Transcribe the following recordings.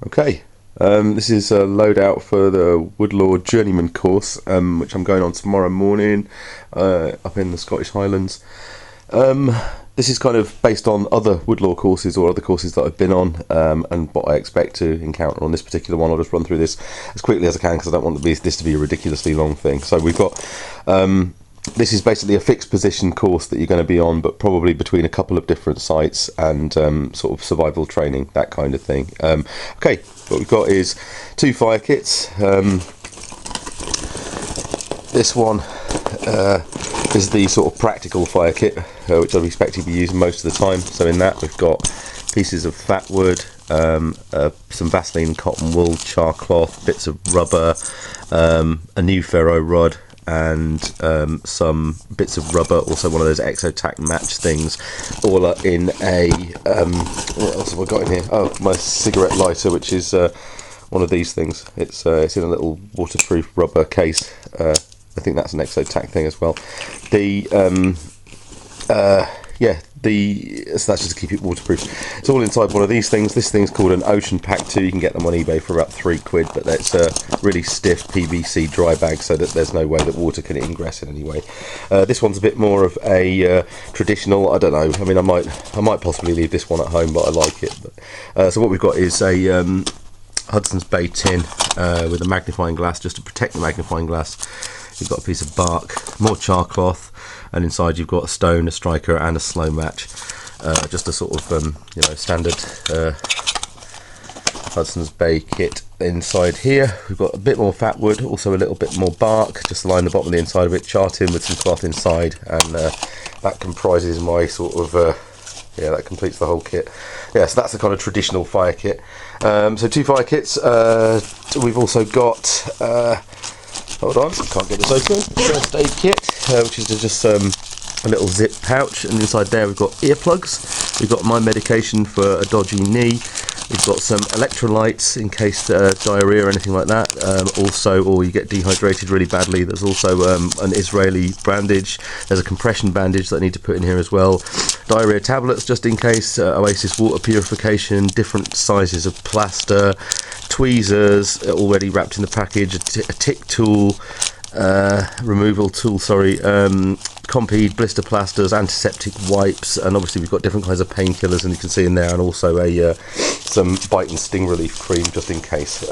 Okay, this is a loadout for the Woodlore Journeyman course, which I'm going on tomorrow morning up in the Scottish Highlands. This is kind of based on other Woodlore courses or other courses that I've been on, and what I expect to encounter on this particular one. I'll just run through this as quickly as I can because I don't want this to be a ridiculously long thing. So we've got this is basically a fixed position course that you're going to be on, but probably between a couple of different sites and sort of survival training, that kind of thing. Okay, what we've got is 2 fire kits. This one is the sort of practical fire kit, which I'd expect to be using most of the time. So in that we've got pieces of fat wood, some Vaseline cotton wool, char cloth, bits of rubber, a new ferro rod, and some bits of rubber, also one of those exotac match things, all are in a what else have I got in here? Oh, my cigarette lighter, which is one of these things. It's in a little waterproof rubber case. I think that's an exotac thing as well. So that's just to keep it waterproof. It's all inside one of these things. This thing's called an Ocean Pack 2. You can get them on eBay for about £3, but it's a really stiff PVC dry bag so that there's no way that water can ingress in any way. This one's a bit more of a traditional, I don't know, I mean I might possibly leave this one at home, but I like it. But, so what we've got is a Hudson's Bay tin with a magnifying glass just to protect the magnifying glass. You've got a piece of bark, more char cloth, and inside you've got a stone, a striker, and a slow match. Just a sort of standard Hudson's Bay kit. Inside here we've got a bit more fat wood, also a little bit more bark, just to line the bottom of the inside of it, char tin with some cloth inside, and that comprises my sort of that completes the whole kit. Yeah, so that's the kind of traditional fire kit. So 2 fire kits. We've also got hold on, can't get this open. First aid kit, which is just a little zip pouch, and inside there we've got earplugs. We've got my medication for a dodgy knee. We've got some electrolytes in case diarrhea or anything like that. Or you get dehydrated really badly. There's also an Israeli bandage. There's a compression bandage that I need to put in here as well. Diarrhea tablets just in case. Oasis water purification. Different sizes of plaster. Tweezers already wrapped in the package. A tick tool. Removal tool, sorry. Compeed, blister plasters, antiseptic wipes, and obviously we've got different kinds of painkillers, and you can see in there, and also some bite and sting relief cream just in case.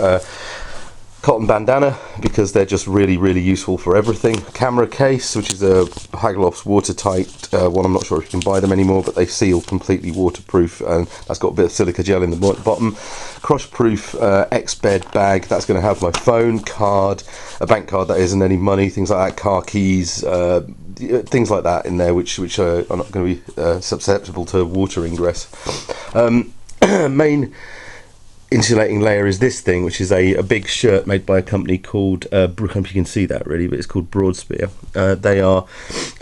Cotton bandana, because they're just really useful for everything. Camera case, which is a Hagelof's watertight one. I'm not sure if you can buy them anymore, but they seal completely waterproof, and that's got a bit of silica gel in the bottom. Crush-proof X-bed bag, that's going to have my phone, card, a bank card that isn't any money, things like that, car keys, things like that in there, which are not going to be susceptible to water ingress. Main insulating layer is this thing, which is a big shirt made by a company called I don't know if you can see that really, but it's called Broadspear. They are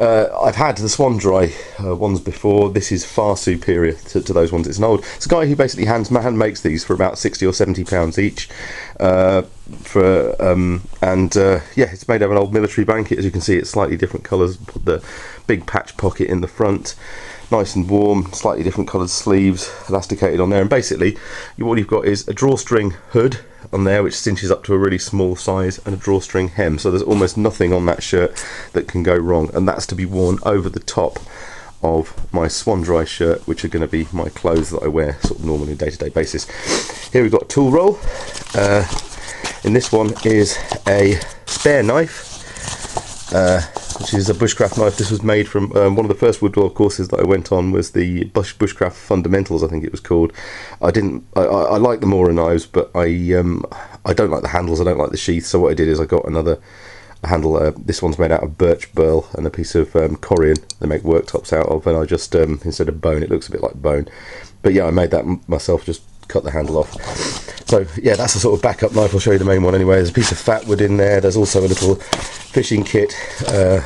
I've had the Swan Dry ones before. This is far superior to those ones. It's a guy who basically hand makes these for about £60 or £70 each, it's made of an old military blanket. As you can see, it's slightly different colours. Put the big patch pocket in the front, nice and warm, slightly different coloured sleeves, elasticated on there, and basically what you've got is a drawstring hood on there which cinches up to a really small size, and a drawstring hem, so there's almost nothing on that shirt that can go wrong, and that's to be worn over the top of my Swan Dry shirt, which are going to be my clothes that I wear sort of normally on a day-to-day basis. Here we've got a tool roll. In this one is a spare knife, which is a bushcraft knife. This was made from one of the first Woodlore courses that I went on, was the bushcraft fundamentals, I think it was called. I like the Mora knives, but I don't like the handles, I don't like the sheath, so what I did is I got another handle. This one's made out of birch burl and a piece of corian they make worktops out of, and I just instead of bone, it looks a bit like bone, but yeah, I made that myself, just cut the handle off. So yeah, that's a sort of backup knife. I'll show you the main one anyway. There's a piece of fat wood in there. There's also a little fishing kit,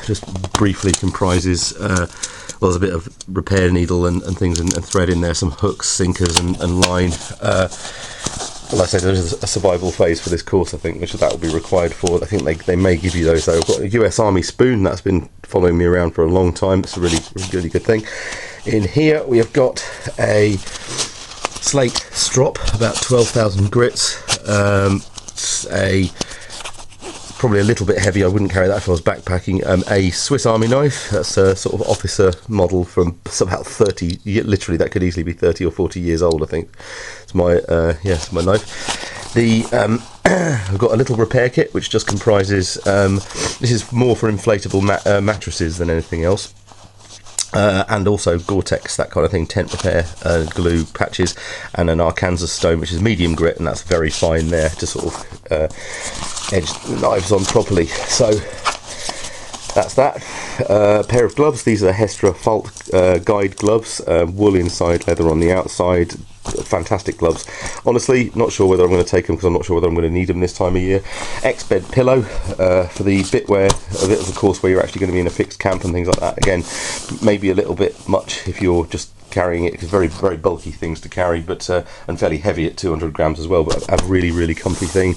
just briefly comprises there's a bit of repair needle and things and thread in there, some hooks, sinkers and line. Like I say, there's a survival phase for this course, I think, which that will be required for. I think they may give you those though. I've got a US Army spoon that's been following me around for a long time. It's a really good thing. In here we have got a slate strop, about 12,000 grits. It's probably a little bit heavy, I wouldn't carry that if I was backpacking. A Swiss Army knife, that's a sort of officer model from about 30, literally that could easily be 30 or 40 years old, I think. It's my, it's my knife. I've got a little repair kit which just comprises, this is more for inflatable mattresses than anything else. And also Gore-Tex, that kind of thing, tent repair, glue, patches, and an Arkansas stone, which is medium grit, and that's very fine there to sort of edge the knives on properly. So that's that. Pair of gloves. These are the Hestra Fault Guide gloves, wool inside, leather on the outside. Fantastic gloves. Honestly, not sure whether I'm going to take them because I'm not sure whether I'm going to need them this time of year. X-bed pillow for the bit of the course where you're actually going to be in a fixed camp and things like that. Again, maybe a little bit much if you're just carrying it, because very, very bulky things to carry, but and fairly heavy at 200 grams as well, but a really, really comfy thing.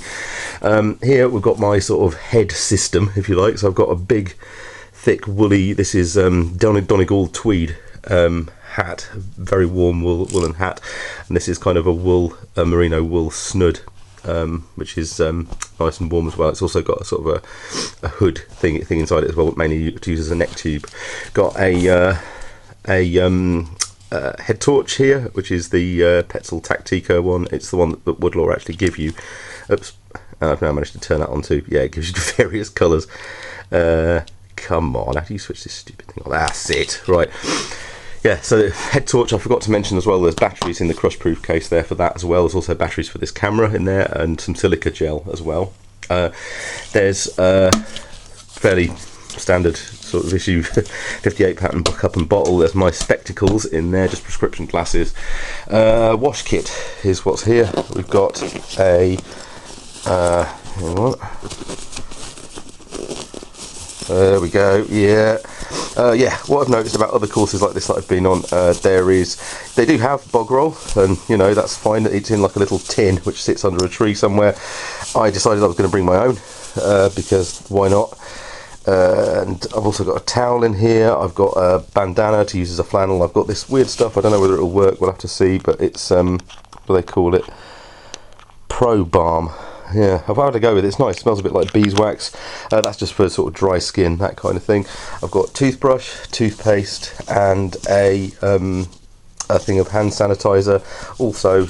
Here we've got my sort of head system, if you like. So I've got a big, thick, woolly, this is Donegal tweed hat, very warm woolen hat, and this is kind of a merino wool snud, which is nice and warm as well. It's also got a sort of a hood thing inside it as well, but mainly to use as a neck tube. Got a head torch here, which is the Petzl Tactica one. It's the one that Woodlore actually give you. Oops, I've now managed to turn that on too. Yeah, it gives you various colours. Come on, how do you switch this stupid thing on? That's it, right. Yeah, so the head torch, I forgot to mention as well, there's batteries in the crush-proof case there for that as well. There's also batteries for this camera in there and some silica gel as well. There's fairly standard sort of issue 58 pattern cup and bottle. There's my spectacles in there, just prescription glasses. Wash kit is what's here. We've got a there we go. Yeah, what I've noticed about other courses like this that I've been on, they do have bog roll, and you know, that's fine. It's in like a little tin which sits under a tree somewhere. I decided I was going to bring my own because why not? And I've also got a towel in here. I've got a bandana to use as a flannel. I've got this weird stuff, I don't know whether it'll work, we'll have to see, but it's what do they call it? Pro Balm. Yeah, I've had to go with it. It's nice. It smells a bit like beeswax. That's just for sort of dry skin, that kind of thing. I've got toothbrush, toothpaste, and a thing of hand sanitizer. Also,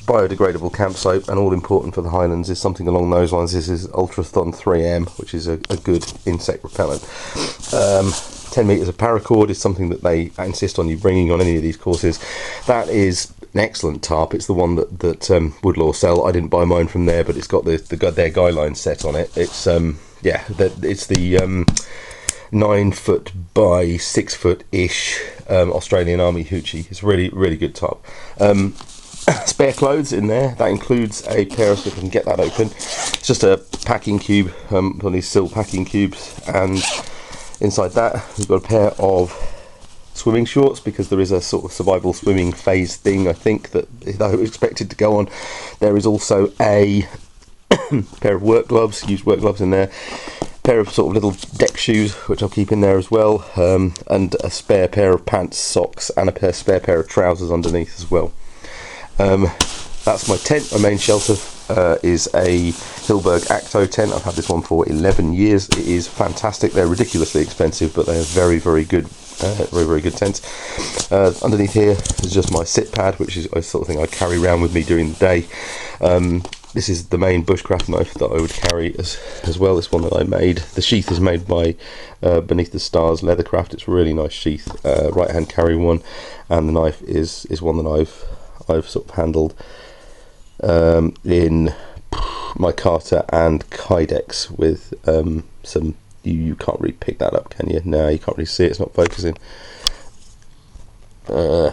biodegradable camp soap, and all important for the Highlands is something along those lines. This is Ultrathon 3M, which is a good insect repellent. 10 metres of paracord is something that they insist on you bringing on any of these courses. That is an excellent tarp. It's the one that Woodlore sell. I didn't buy mine from there, but it's got their guideline set on it. It's it's the 9 foot by 6 foot ish Australian Army hoochie. It's really, really good tarp. Spare clothes in there. That includes a pair of, if I can get that open, it's just a packing cube, one of these silk packing cubes, and inside that we've got a pair of swimming shorts, because there is a sort of survival swimming phase thing, I think, that I was expected to go on. There is also a pair of work gloves, used work gloves in there, pair of sort of little deck shoes which I'll keep in there as well, and a spare pair of pants, socks, and a spare pair of trousers underneath as well. That's my tent. My main shelter is a Hilberg Acto tent. I've had this one for 11 years. It is fantastic. They're ridiculously expensive, but they are very, very good. Very, very good tents. Underneath here is just my sit pad, which is a sort of thing I carry around with me during the day. This is the main bushcraft knife that I would carry as well. This one that I made. The sheath is made by Beneath the Stars Leathercraft. It's a really nice sheath, right hand carry one, and the knife is one that I've sort of handled in my Carter and Kydex with some. You can't really pick that up, can you? No, you can't really see it. It's not focusing. Yeah,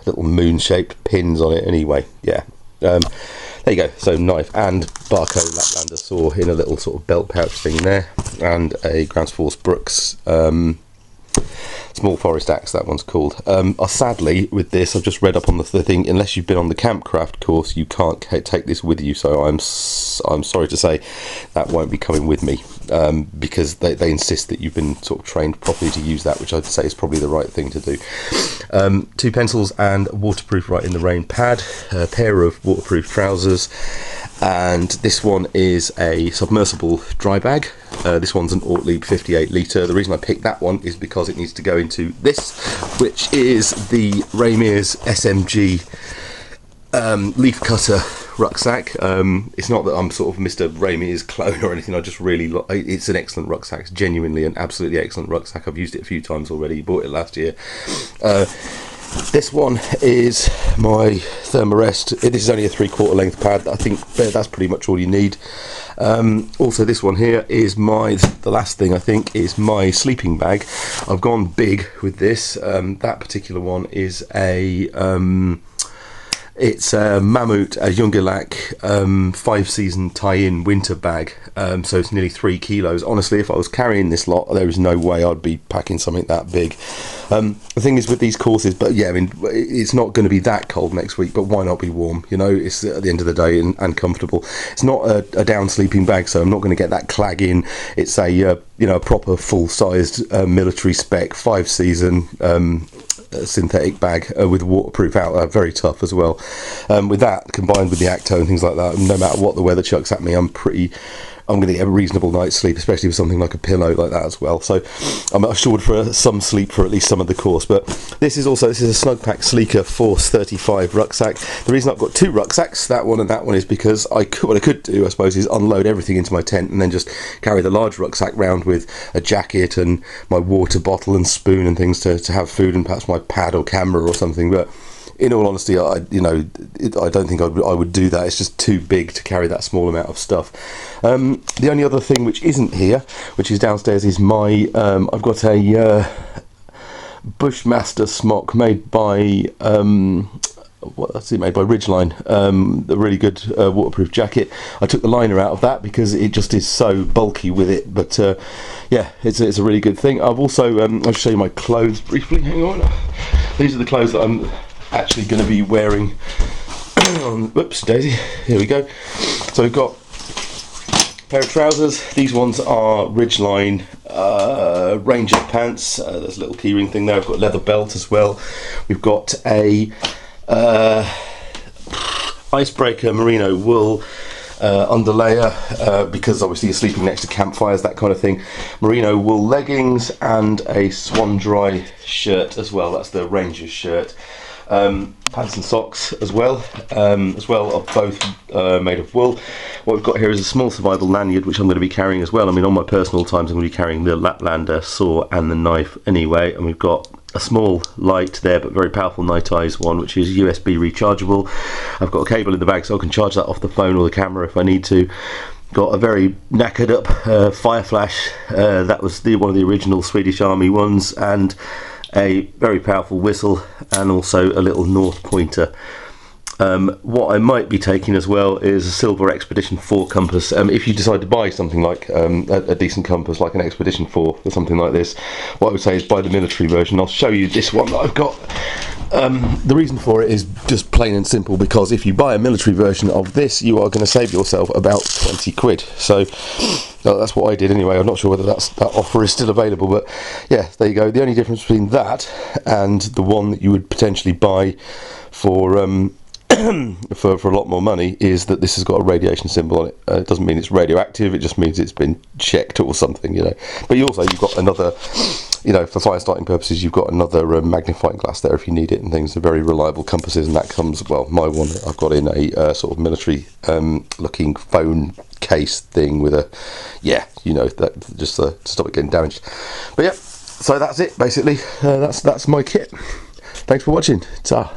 little moon-shaped pins on it. Anyway, yeah. There you go. So knife and Barco Laplander saw in a little sort of belt pouch thing there, and a Grounds Force Brooks small forest axe, that one's called. Sadly, with this, I've just read up on the thing, unless you've been on the Campcraft course, you can't take this with you, so I'm sorry to say that won't be coming with me. because they insist that you've been sort of trained properly to use that, which I'd say is probably the right thing to do. 2 pencils and a waterproof Right in the Rain pad, a pair of waterproof trousers, and this one is a submersible dry bag. This one's an Ortlieb 58 litre. The reason I picked that one is because it needs to go into this, which is the Ray Mears SMG leaf cutter rucksack. It's not that I'm sort of Mr. Ray Mears clone or anything. I just really it's an excellent rucksack. It's genuinely an absolutely excellent rucksack. I've used it a few times already. Bought it last year. This one is my Thermarest. This is only a 3/4 length pad. I think that's pretty much all you need. Also, this one here is the last thing I think is my sleeping bag. I've gone big with this. That particular one is it's a Mammut, a Jungelak 5-season tie-in winter bag, so it's nearly 3 kilos. Honestly, if I was carrying this lot, there is no way I'd be packing something that big. The thing is with these courses, but yeah, I mean, it's not going to be that cold next week, but why not be warm? You know, it's at the end of the day and comfortable. It's not a down sleeping bag, so I'm not going to get that clag in. It's a you know, a proper full-sized military spec 5-season synthetic bag with waterproof outer, very tough as well. With that combined with the Acto and things like that, no matter what the weather chucks at me, I'm going to get a reasonable night's sleep, especially with something like a pillow like that as well. So I'm assured for some sleep for at least some of the course. But this is a Snugpack Sleeker Force 35 rucksack. The reason I've got 2 rucksacks, that one and that one, is because what I could do, I suppose, is unload everything into my tent and then just carry the large rucksack round with a jacket and my water bottle and spoon and things to have food and perhaps my pad or camera or something. But in all honesty, I don't think I would do that. It's just too big to carry that small amount of stuff. The only other thing which isn't here, which is downstairs, is my I've got a Bushmaster smock made by made by Ridgeline, a really good waterproof jacket. I took the liner out of that because it just is so bulky with it, but yeah, it's a really good thing. I've also I'll show you my clothes briefly. Hang on, these are the clothes that I'm actually going to be wearing. Whoops, daisy, here we go. So we've got a pair of trousers. These ones are Ridgeline Ranger pants. There's a little keyring thing there. I've got a leather belt as well. We've got a icebreaker merino wool underlayer, because obviously you're sleeping next to campfires, that kind of thing. Merino wool leggings and a Swan Dry shirt as well. That's the Ranger's shirt. Pants and socks as well are both made of wool. What we've got here is a small survival lanyard, which I'm going to be carrying as well. I mean, on my personal times I'm going to be carrying the Laplander saw and the knife anyway. And we've got a small, light there but very powerful night eyes one, which is USB rechargeable. I've got a cable in the bag so I can charge that off the phone or the camera if I need to. Got a very knackered up fire flash, that was one of the original Swedish Army ones, and a very powerful whistle, and also a little North pointer. What I might be taking as well is a silver Expedition 4 compass. If you decide to buy something like a decent compass, like an Expedition 4 or something like this, what I would say is buy the military version. I'll show you this one that I've got. The reason for it is just plain and simple, because if you buy a military version of this, you are going to save yourself about 20 quid. So that's what I did anyway. I'm not sure whether that offer is still available, but yeah, there you go. The only difference between that and the one that you would potentially buy for for a lot more money is that this has got a radiation symbol on it. It doesn't mean it's radioactive, it just means it's been checked or something, you know. But you've got another, you know, for fire starting purposes, you've got another magnifying glass there if you need it and things. They're very reliable compasses, and that comes, well, my one I've got in a sort of military looking phone case thing with a, yeah, you know, that just to stop it getting damaged. But yeah, so that's it basically. That's my kit. Thanks for watching. Ta.